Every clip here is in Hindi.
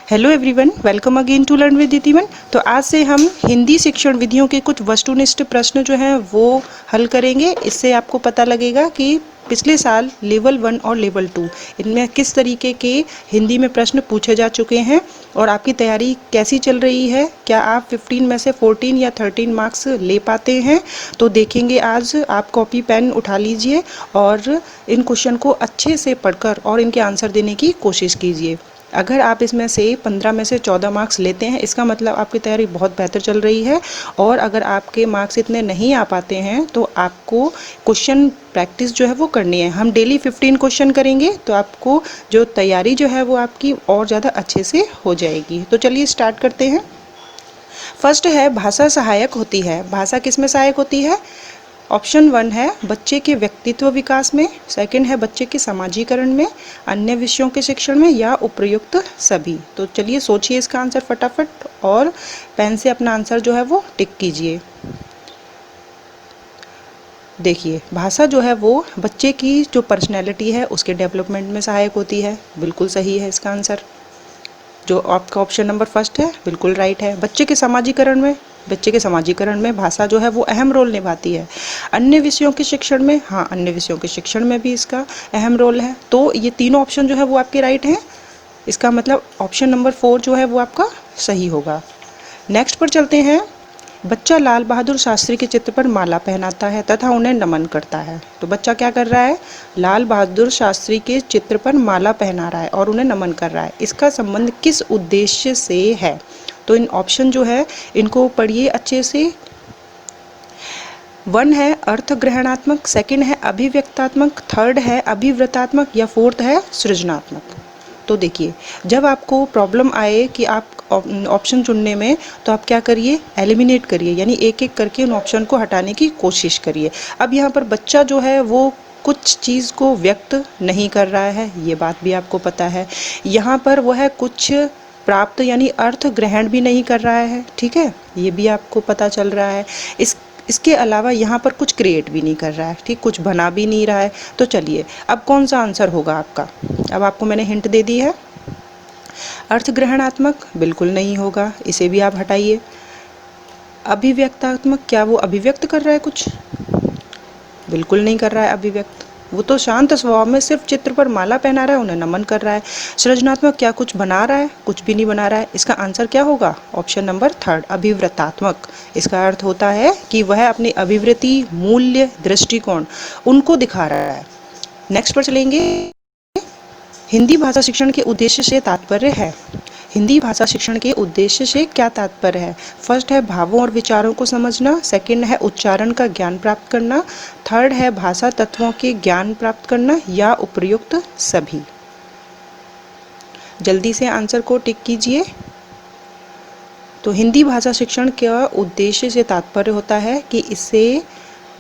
Hello everyone, welcome again to learn with दीतिवन। तो आज से हम हिंदी शिक्षण विधियों के कुछ वस्तुनिष्ठ प्रश्न जो हैं वो हल करेंगे। इससे आपको पता लगेगा कि पिछले साल लेवल 1 और लेवल 2 इनमें किस तरीके के हिंदी में प्रश्न पूछे जा चुके हैं और आपकी तैयारी कैसी चल रही है। क्या आप 15 में से 14 या 13 मार्क्स ले पाते हैं? तो देखेंगे आज। आप कॉपी पेन उठा लीजिए और इन क्वेश्चन को अच्छे से पढ़कर और इनके आंसर देने की कोशिश कीजिए। अगर आप इसमें से 15 में से 14 मार्क्स लेते हैं, इसका मतलब आपकी तैयारी बहुत बेहतर चल रही है। और अगर आपके मार्क्स इतने नहीं आ पाते हैं तो आपको क्वेश्चन प्रैक्टिस जो है वो करनी है। हम डेली 15 क्वेश्चन करेंगे तो आपको जो तैयारी जो है वो आपकी और ज़्यादा अच्छे से हो जाएगी। तो चलिए स्टार्ट करते हैं। फर्स्ट है, भाषा सहायक होती है। भाषा किस में सहायक होती है? ऑप्शन 1 है बच्चे के व्यक्तित्व विकास में, सेकंड है बच्चे के समाजीकरण में, अन्य विषयों के शिक्षण में, या उपयुक्त सभी। तो चलिए सोचिए इसका आंसर फटाफट और पेन से अपना आंसर जो है वो टिक कीजिए। देखिए, भाषा जो है वो बच्चे की जो पर्सनैलिटी है उसके डेवलपमेंट में सहायक होती है। बिल्कुल सही है इसका आंसर। जो आपका ऑप्शन नंबर फर्स्ट है बिल्कुल राइट है। बच्चे के समाजीकरण में भाषा जो है वो अहम रोल निभाती है। अन्य विषयों के शिक्षण में, हाँ, अन्य विषयों के शिक्षण में भी इसका अहम रोल है। तो ये तीनों ऑप्शन जो है वो आपके राइट हैं। इसका मतलब ऑप्शन नंबर 4 जो है वो आपका सही होगा। नेक्स्ट पर चलते हैं। बच्चा लाल बहादुर शास्त्री के चित्र पर माला पहनाता है तथा उन्हें नमन करता है। तो बच्चा क्या कर रहा है? लाल बहादुर शास्त्री के चित्र पर माला पहना रहा है और उन्हें नमन कर रहा है। इसका संबंध किस उद्देश्य से है? तो इन ऑप्शन जो है इनको पढ़िए अच्छे से। 1 है अर्थ ग्रहणात्मक, सेकंड है अभिव्यक्तात्मक, थर्ड है अभिव्रतात्मक, या फोर्थ है सृजनात्मक। तो देखिए, जब आपको प्रॉब्लम आए कि आप ऑप्शन चुनने में, तो आप क्या करिए? एलिमिनेट करिए, यानी एक एक करके उन ऑप्शन को हटाने की कोशिश करिए। अब यहाँ पर बच्चा जो है वो कुछ चीज़ को व्यक्त नहीं कर रहा है, ये बात भी आपको पता है। यहाँ पर वो है कुछ प्राप्त यानी अर्थ ग्रहण भी नहीं कर रहा है, ठीक है, ये भी आपको पता चल रहा है। इसके अलावा यहाँ पर कुछ क्रिएट भी नहीं कर रहा है, ठीक, कुछ बना भी नहीं रहा है। तो चलिए, अब कौन सा आंसर होगा आपका? अब आपको मैंने हिंट दे दी है। अर्थ ग्रहणात्मक बिल्कुल नहीं होगा, इसे भी आप हटाइए। अभिव्यक्तात्मक, क्या वो अभिव्यक्त कर रहा है कुछ? बिल्कुल नहीं कर रहा है अभिव्यक्त। वो तो शांत स्वभाव में सिर्फ चित्र पर माला पहना रहा है, उन्हें नमन कर रहा है। सृजनात्मक, क्या कुछ बना रहा है? कुछ भी नहीं बना रहा है। इसका आंसर क्या होगा? Option number 3 अभिव्रतात्मक। इसका अर्थ होता है कि वह अपनी अभिवृत्ति, मूल्य, दृष्टिकोण उनको दिखा रहा है। नेक्स्ट पर चलेंगे। हिंदी भाषा शिक्षण के उद्देश्य से तात्पर्य है। हिंदी भाषा शिक्षण के उद्देश्य से क्या तात्पर्य है? फर्स्ट है भावों और विचारों को समझना, सेकंड है उच्चारण का ज्ञान प्राप्त करना, थर्ड है भाषा तत्वों के ज्ञान प्राप्त करना, या उपयुक्त सभी। जल्दी से आंसर को टिक कीजिए। तो हिंदी भाषा शिक्षण के उद्देश्य से तात्पर्य होता है कि इससे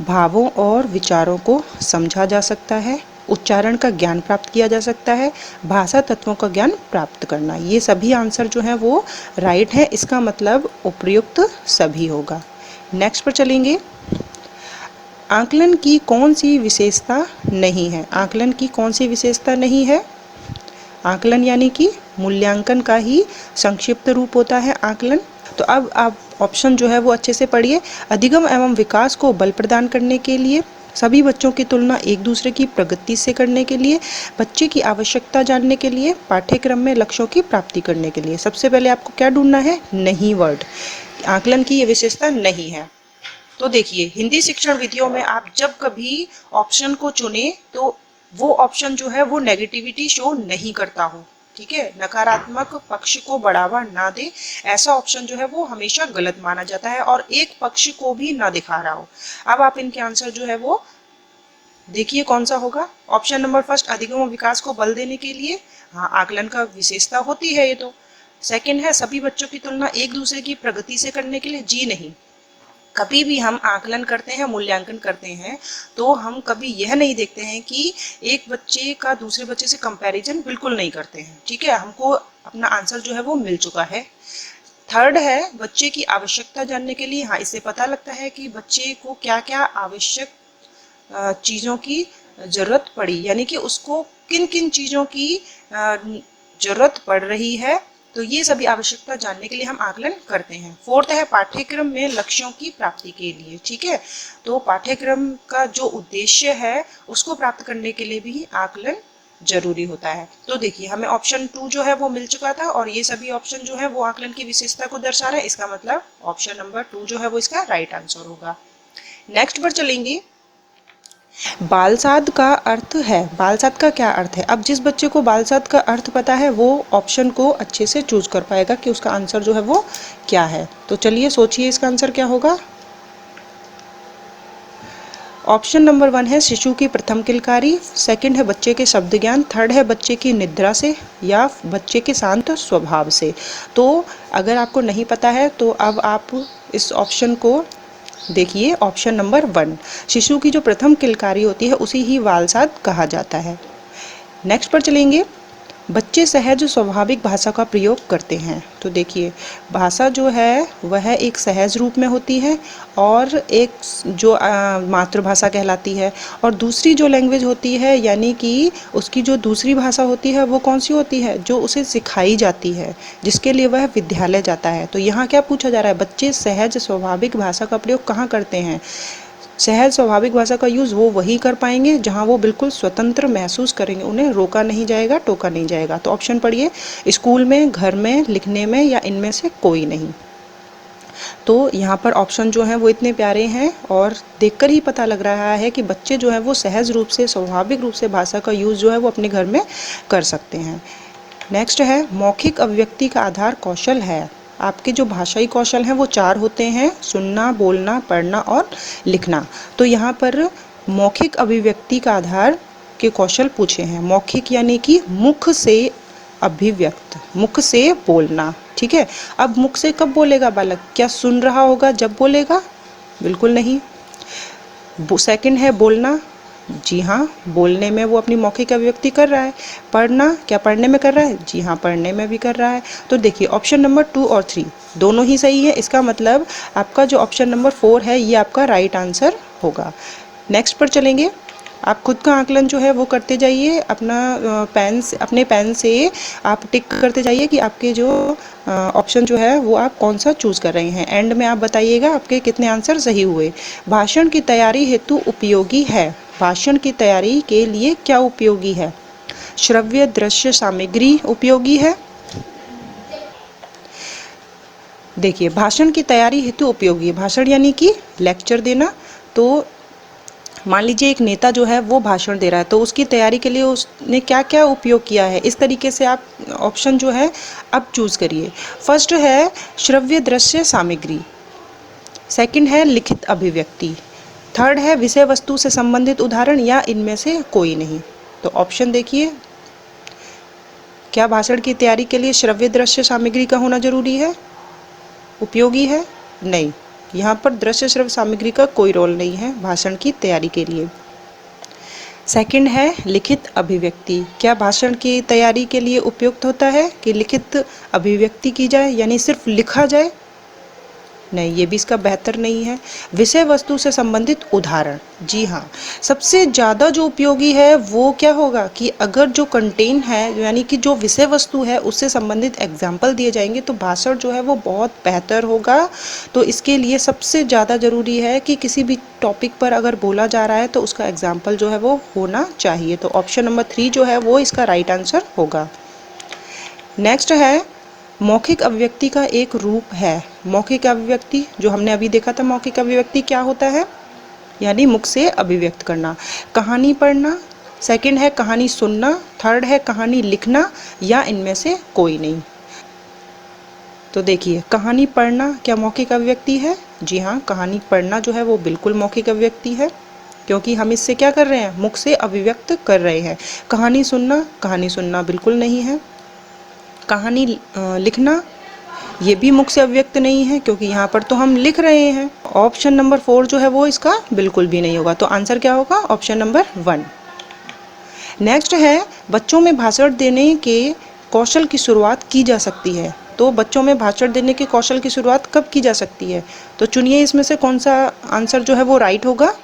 भावों और विचारों को समझा जा सकता है, उच्चारण का ज्ञान प्राप्त किया जा सकता है, भाषा तत्वों का ज्ञान प्राप्त करना। ये सभी आंसर जो हैं वो राइट है। इसका मतलब उपयुक्त सभी होगा। नेक्स्ट पर चलेंगे। आकलन की कौन सी विशेषता नहीं है? आकलन की कौन सी विशेषता नहीं है? आकलन यानी कि मूल्यांकन का ही संक्षिप्त रूप होता है आकलन। तो अब आप ऑप्शन जो है वो अच्छे से पढ़िए। अधिगम एवं विकास को बल प्रदान करने के लिए, सभी बच्चों की तुलना एक दूसरे की प्रगति से करने के लिए, बच्चे की आवश्यकता जानने के लिए, पाठ्यक्रम में लक्ष्यों की प्राप्ति करने के लिए। सबसे पहले आपको क्या ढूंढना है? नहीं वर्ड। आकलन की ये विशेषता नहीं है। तो देखिए, हिंदी शिक्षण विधियों में आप जब कभी ऑप्शन को चुने तो वो ऑप्शन जो है वो नेगेटिविटी शो नहीं करता हो, ठीक है, नकारात्मक पक्ष को बढ़ावा ना दे, ऐसा ऑप्शन जो है वो हमेशा गलत माना जाता है और एक पक्ष को भी ना दिखा रहा हो। अब आप इनके आंसर जो है वो देखिए कौन सा होगा। ऑप्शन नंबर फर्स्ट अधिगम और विकास को बल देने के लिए, हाँ, आकलन का विशेषता होती है ये तो। सेकंड है सभी बच्चों की तुलना एक दूसरे की प्रगति से करने के लिए, जी नहीं। कभी भी हम आकलन करते हैं, मूल्यांकन करते हैं, तो हम कभी यह नहीं देखते हैं कि एक बच्चे का दूसरे बच्चे से कंपैरिजन बिल्कुल नहीं करते हैं, ठीक है। हमको अपना आंसर जो है वो मिल चुका है। थर्ड है बच्चे की आवश्यकता जानने के लिए, हाँ, इससे पता लगता है कि बच्चे को क्या क्या आवश्यक चीज़ों की ज़रूरत पड़ी, यानी कि उसको किन किन चीज़ों की ज़रूरत पड़ रही है तो ये सभी आवश्यकता जानने के लिए हम आकलन करते हैं। फोर्थ है पाठ्यक्रम में लक्ष्यों की प्राप्ति के लिए। ठीक है, तो पाठ्यक्रम का जो उद्देश्य है उसको प्राप्त करने के लिए भी आकलन जरूरी होता है। तो देखिए हमें ऑप्शन 2 जो है वो मिल चुका था और ये सभी ऑप्शन जो है वो आकलन की विशेषता को दर्शा रहे हैं। इसका मतलब ऑप्शन नंबर 2 जो है वो इसका राइट आंसर होगा। नेक्स्ट पर चलेंगे। बालसाध का अर्थ है, बालसाध का क्या अर्थ है? अब जिस बच्चे को बालसाध का अर्थ पता है वो ऑप्शन को अच्छे से चूज कर पाएगा कि उसका आंसर जो है वो क्या है। तो चलिए सोचिए इसका आंसर क्या होगा। ऑप्शन नंबर 1 है शिशु की प्रथम किलकारी, सेकंड है बच्चे के शब्द ज्ञान, थर्ड है बच्चे की निद्रा से या बच्चे के शांत स्वभाव से। तो अगर आपको नहीं पता है तो अब आप इस ऑप्शन को देखिए, ऑप्शन नंबर 1 शिशु की जो प्रथम किलकारी होती है उसी ही बालसाध कहा जाता है। नेक्स्ट पर चलेंगे। बच्चे सहज स्वाभाविक भाषा का प्रयोग करते हैं। तो देखिए भाषा जो है वह एक सहज रूप में होती है और एक जो मातृभाषा कहलाती है, और दूसरी जो लैंग्वेज होती है यानी कि उसकी जो दूसरी भाषा होती है वो कौन सी होती है, जो उसे सिखाई जाती है, जिसके लिए वह विद्यालय जाता है। तो यहाँ क्या पूछा जा रहा है, बच्चे सहज स्वाभाविक भाषा का प्रयोग कहाँ करते हैं? सहज स्वाभाविक भाषा का यूज़ वो वही कर पाएंगे जहाँ वो बिल्कुल स्वतंत्र महसूस करेंगे, उन्हें रोका नहीं जाएगा, टोका नहीं जाएगा। तो ऑप्शन पढ़िए, स्कूल में, घर में, लिखने में या इनमें से कोई नहीं। तो यहाँ पर ऑप्शन जो हैं वो इतने प्यारे हैं और देखकर ही पता लग रहा है कि बच्चे जो हैं वो सहज रूप से, स्वाभाविक रूप से भाषा का यूज़ जो है वो अपने घर में कर सकते हैं। नेक्स्ट है मौखिक अभिव्यक्ति का आधार कौशल है। आपके जो भाषाई कौशल हैं वो 4 होते हैं, सुनना, बोलना, पढ़ना और लिखना। तो यहाँ पर मौखिक अभिव्यक्ति का आधार के कौशल पूछे हैं। मौखिक यानी कि मुख से अभिव्यक्त, मुख से बोलना। ठीक है, अब मुख से कब बोलेगा बालक? क्या सुन रहा होगा जब बोलेगा? बिल्कुल नहीं। सेकंड है बोलना, जी हाँ, बोलने में वो अपनी मौखिक अभिव्यक्ति कर रहा है। पढ़ना, क्या पढ़ने में कर रहा है? जी हाँ, पढ़ने में भी कर रहा है। तो देखिए ऑप्शन नंबर 2 और 3 दोनों ही सही है। इसका मतलब आपका जो ऑप्शन नंबर 4 है ये आपका राइट आंसर होगा। नेक्स्ट पर चलेंगे। आप खुद का आकलन जो है वो करते जाइए, अपने पेन से आप टिक करते जाइए कि आपके जो ऑप्शन जो है वो आप कौन सा चूज़ कर रहे हैं। एंड में आप बताइएगा आपके कितने आंसर सही हुए। भाषण की तैयारी हेतु उपयोगी है। भाषण की तैयारी के लिए क्या उपयोगी है? श्रव्य दृश्य सामग्री उपयोगी है। देखिए भाषण की तैयारी हेतु उपयोगी है, भाषण यानी कि लेक्चर देना। तो मान लीजिए एक नेता जो है वो भाषण दे रहा है, तो उसकी तैयारी के लिए उसने क्या क्या उपयोग किया है, इस तरीके से आप ऑप्शन जो है अब चूज़ करिए। फर्स्ट है श्रव्य दृश्य सामग्री, सेकंड है लिखित अभिव्यक्ति, थर्ड है विषय वस्तु से संबंधित उदाहरण या इनमें से कोई नहीं। तो ऑप्शन देखिए, क्या भाषण की तैयारी के लिए श्रव्य दृश्य सामग्री का होना जरूरी है? उपयोगी है? नहीं, यहाँ पर दृश्य श्रव्य सामग्री का कोई रोल नहीं है भाषण की तैयारी के लिए। सेकंड है लिखित अभिव्यक्ति, क्या भाषण की तैयारी के लिए उपयुक्त होता है कि लिखित अभिव्यक्ति की जाए यानी सिर्फ लिखा जाए? नहीं, ये भी इसका बेहतर नहीं है। विषय वस्तु से संबंधित उदाहरण, जी हाँ, सबसे ज़्यादा जो उपयोगी है वो क्या होगा कि अगर जो कंटेंट है यानी कि जो विषय वस्तु है उससे संबंधित एग्जाम्पल दिए जाएंगे तो भाषण जो है वो बहुत बेहतर होगा। तो इसके लिए सबसे ज़्यादा ज़रूरी है कि किसी भी टॉपिक पर अगर बोला जा रहा है तो उसका एग्जाम्पल जो है वो होना चाहिए। तो ऑप्शन नंबर 3 जो है वो इसका राइट आंसर होगा। नेक्स्ट है मौखिक अभिव्यक्ति का एक रूप है। मौखिक अभिव्यक्ति जो हमने अभी देखा था, मौखिक अभिव्यक्ति क्या होता है? यानी मुख से अभिव्यक्त करना। कहानी पढ़ना, सेकंड है कहानी सुनना, थर्ड है कहानी लिखना या इनमें से कोई नहीं। तो देखिए कहानी पढ़ना क्या मौखिक अभिव्यक्ति है? जी हाँ, कहानी पढ़ना जो है वो बिल्कुल मौखिक अभिव्यक्ति है, क्योंकि हम इससे क्या कर रहे हैं? मुख से अभिव्यक्त कर रहे हैं। कहानी सुनना बिल्कुल नहीं है। कहानी लिखना ये भी मुख से अभिव्यक्त नहीं है, क्योंकि यहाँ पर तो हम लिख रहे हैं। ऑप्शन नंबर 4 जो है वो इसका बिल्कुल भी नहीं होगा। तो आंसर क्या होगा? Option number 1। नेक्स्ट है बच्चों में भाषण देने के कौशल की शुरुआत की जा सकती है। तो बच्चों में भाषण देने के कौशल की शुरुआत कब की जा सकती है? तो चुनिए इसमें से कौन सा आंसर जो है वो राइट होगा।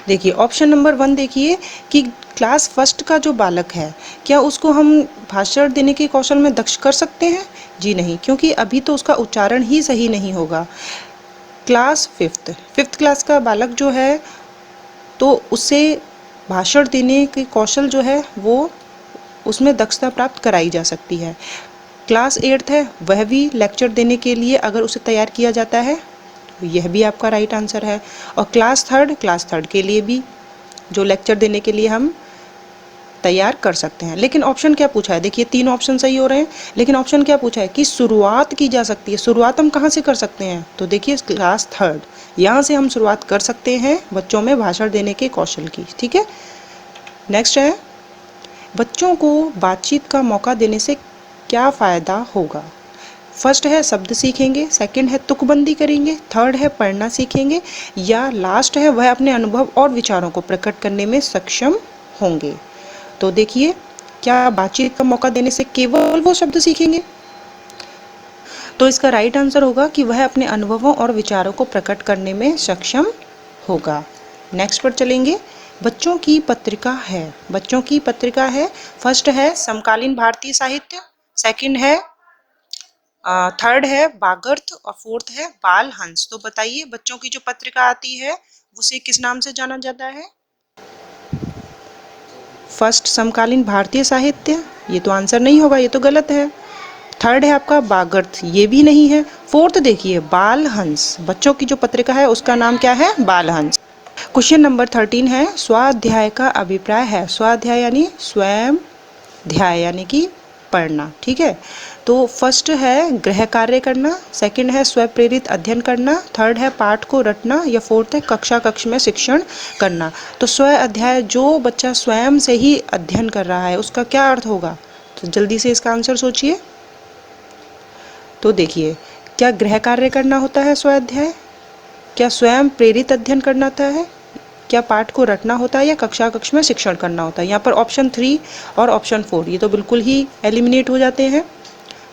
देखिए ऑप्शन नंबर 1 देखिए कि क्लास फर्स्ट का जो बालक है क्या उसको हम भाषण देने के कौशल में दक्ष कर सकते हैं? जी नहीं, क्योंकि अभी तो उसका उच्चारण ही सही नहीं होगा। क्लास फिफ्थ क्लास का बालक जो है तो उससे भाषण देने के कौशल जो है वो उसमें दक्षता प्राप्त कराई जा सकती है। क्लास 8th है, वह भी लेक्चर देने के लिए अगर उसे तैयार किया जाता है तो यह भी आपका राइट आंसर है। और क्लास थर्ड के लिए भी जो लेक्चर देने के लिए हम तैयार कर सकते हैं। लेकिन ऑप्शन क्या पूछा है, देखिए 3 ऑप्शन सही हो रहे हैं, लेकिन ऑप्शन क्या पूछा है कि शुरुआत की जा सकती है। शुरुआत हम कहाँ से कर सकते हैं, तो देखिए क्लास 3rd, यहाँ से हम शुरुआत कर सकते हैं बच्चों में भाषण देने के कौशल की। ठीक है, नेक्स्ट है, बच्चों को बातचीत का मौका देने से क्या फ़ायदा होगा। फर्स्ट है शब्द सीखेंगे, सेकंड है तुकबंदी करेंगे, थर्ड है पढ़ना सीखेंगे, या लास्ट है वह अपने अनुभव और विचारों को प्रकट करने में सक्षम होंगे। तो देखिए, क्या बातचीत का मौका देने से केवल वो शब्द सीखेंगे, तो इसका राइट आंसर होगा कि वह अपने अनुभवों और विचारों को प्रकट करने में सक्षम होगा। नेक्स्ट पर चलेंगे, बच्चों की पत्रिका है। बच्चों की पत्रिका है, फर्स्ट है समकालीन भारतीय साहित्य, सेकंड है थर्ड है बागर्थ और फोर्थ है बाल हंस। तो बताइए बच्चों की जो पत्रिका आती है उसे किस नाम से जाना जाता है। फर्स्ट समकालीन भारतीय साहित्य, ये तो आंसर नहीं होगा, ये तो गलत है। थर्ड है आपका बागर्थ, ये भी नहीं है। फोर्थ देखिए बाल हंस, बच्चों की जो पत्रिका है उसका नाम क्या है, बाल हंस। क्वेश्चन नंबर 13 है, स्वाध्याय का अभिप्राय है। स्वाध्याय यानी स्वयं, ध्याय यानी कि पढ़ना। ठीक है, तो फर्स्ट है गृह कार्य करना, सेकंड है स्वप्रेरित अध्ययन करना, थर्ड है पाठ को रटना, या फोर्थ है कक्ष में शिक्षण करना। तो स्व अध्याय, जो बच्चा स्वयं से ही अध्ययन कर रहा है उसका क्या अर्थ होगा, तो जल्दी से इसका आंसर सोचिए। तो देखिए, क्या गृह कार्य करना होता है स्वाध्याय, क्या स्वयं प्रेरित अध्ययन करना होता है, क्या पाठ को रटना होता है, या कक्ष में शिक्षण करना होता है। यहाँ पर ऑप्शन 3 और ऑप्शन 4 ये तो बिल्कुल ही एलिमिनेट हो जाते हैं।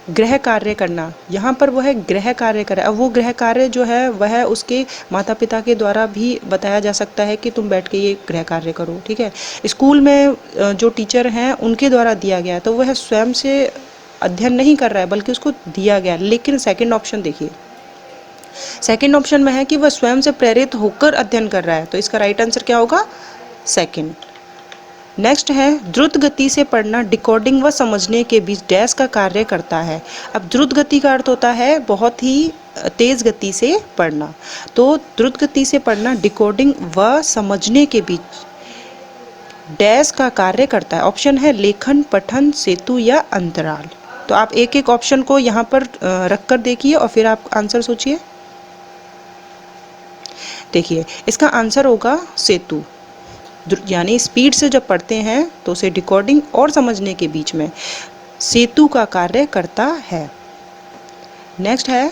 गृह कार्य करना, यहाँ पर वह गृह कार्य करे। अब वो गृह कार्य जो है वह उसके माता पिता के द्वारा भी बताया जा सकता है कि तुम बैठ के ये गृह कार्य करो। ठीक है, स्कूल में जो टीचर हैं उनके द्वारा दिया गया है, तो वह स्वयं से अध्ययन नहीं कर रहा है बल्कि उसको दिया गया। लेकिन सेकंड ऑप्शन देखिए, सेकंड ऑप्शन में है कि वह स्वयं से प्रेरित होकर अध्ययन कर रहा है, तो इसका राइट आंसर क्या होगा, सेकंड। नेक्स्ट है, द्रुत गति से पढ़ना डिकोडिंग व समझने के बीच डैश का कार्य करता है। अब द्रुत गति का अर्थ होता है बहुत ही तेज गति से पढ़ना, तो द्रुत गति से पढ़ना डिकोडिंग व समझने के बीच डैश का कार्य करता है। ऑप्शन है लेखन, पठन, सेतु या अंतराल। तो आप एक एक ऑप्शन को यहाँ पर रख कर देखिए और फिर आप आंसर सोचिए। देखिए, इसका आंसर होगा सेतु, यानी स्पीड से जब पढ़ते हैं तो उसे डिकोडिंग और समझने के बीच में सेतु का कार्य करता है। नेक्स्ट है,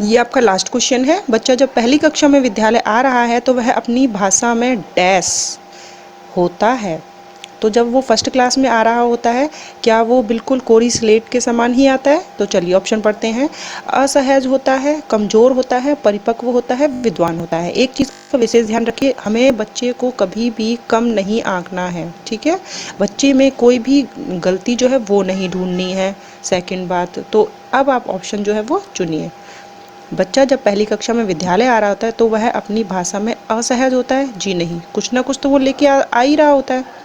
ये आपका लास्ट क्वेश्चन है, बच्चा जब पहली कक्षा में विद्यालय आ रहा है तो वह अपनी भाषा में डैश होता है। तो जब वो फर्स्ट क्लास में आ रहा होता है, क्या वो बिल्कुल कोरी स्लेट के समान ही आता है, तो चलिए ऑप्शन पढ़ते हैं। असहज होता है, कमज़ोर होता है, परिपक्व होता है, विद्वान होता है। एक चीज़ का विशेष ध्यान रखिए, हमें बच्चे को कभी भी कम नहीं आंकना है। ठीक है, बच्चे में कोई भी गलती जो है वो नहीं ढूंढनी है। सेकंड बात, तो अब आप ऑप्शन जो है वो चुनिए। बच्चा जब पहली कक्षा में विद्यालय आ रहा होता है तो वह अपनी भाषा में असहज होता है, जी नहीं, कुछ ना कुछ तो वो लेके आ ही रहा होता है,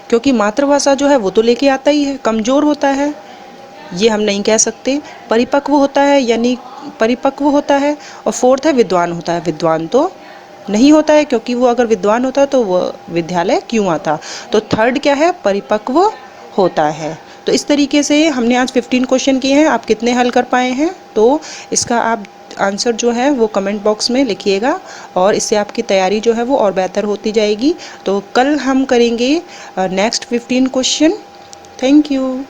क्योंकि मातृभाषा जो है वो तो लेके आता ही है। कमज़ोर होता है, ये हम नहीं कह सकते। परिपक्व होता है, यानी परिपक्व होता है। और फोर्थ है विद्वान होता है, विद्वान तो नहीं होता है, क्योंकि वो अगर विद्वान होता तो वह विद्यालय क्यों आता। तो थर्ड क्या है, परिपक्व होता है। तो इस तरीके से हमने आज 15 क्वेश्चन किए हैं। आप कितने हल कर पाए हैं, तो इसका आप आंसर जो है वो कमेंट बॉक्स में लिखिएगा, और इससे आपकी तैयारी जो है वो और बेहतर होती जाएगी। तो कल हम करेंगे नेक्स्ट 15 क्वेश्चन। Thank you.